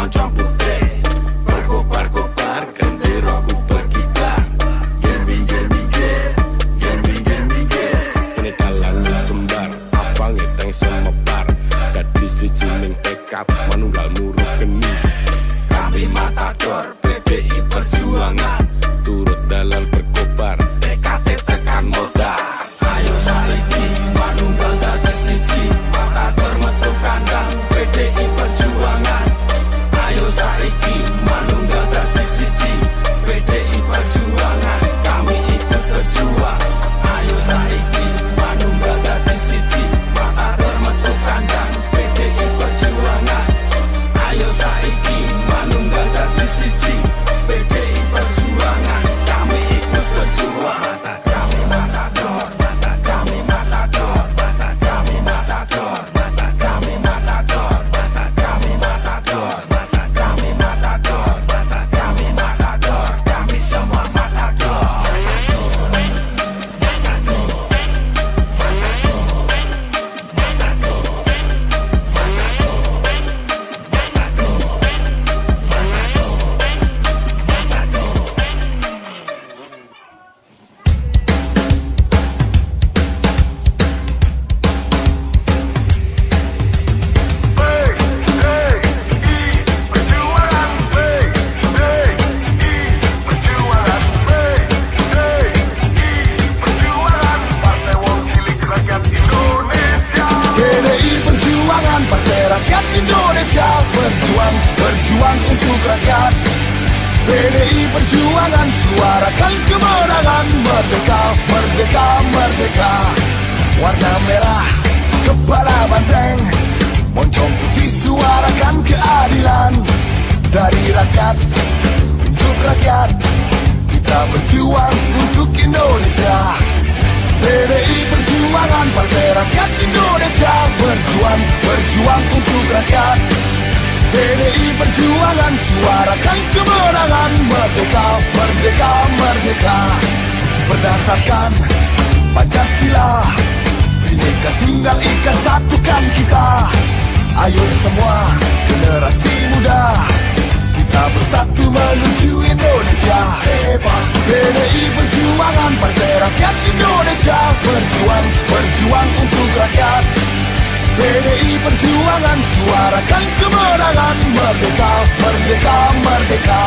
moncong putih. Berkobar-kobar genderaku berkibar. Ger-minggir-minggir, ger-minggir-minggir. Ini dalan jembar, abang ngeteng semebar. Gadis siji ning tekad manunggal muruk geni. Kami matador PDI Perjuangan, Turut dalan berkobar, TKT tekan modal. Ayo saiki manunggal dadi siji, matador metu kandang PDI Perjuangan. Ayo saiki manunggal dadi siji, PDI Perjuangan. Kami ikut berjuang. Ayo saiki manunggal dadi siji, matador metu kandang PDI Perjuangan. Ayo saiki manunggal dadi siji, PDI Perjuangan. Kami ikut berjuang. Mata kami matador, mata kami matador, mata kami matador, mata kami matador, mata kami matador, mata kami matador, mata kami matador. Kami semua matador. PDI Perjuangan, Partai Rakyat Indonesia. Berjuang, berjuang untuk rakyat. PDI Perjuangan, suarakan kemenangan. Merdeka, merdeka, merdeka. Warna merah, kepala banteng. Moncong putih, suarakan keadilan. Dari rakyat, untuk rakyat. Kita berjuang untuk Indonesia. PDI Perjuangan, Partai Rakyat Indonesia. Berjuang, berjuang untuk rakyat. PDI Perjuangan, suarakan kemenangan. Merdeka, merdeka, merdeka. Berdasarkan Pancasila, Bhinneka Tunggal Ika, satukan kita. Ayo semua generasi muda, kita bersatu menuju Indonesia hebat. PDI Perjuangan, Partai Rakyat Indonesia. Berjuang, berjuang untuk rakyat. PDI Perjuangan, suarakan kemenangan. Merdeka, merdeka, merdeka.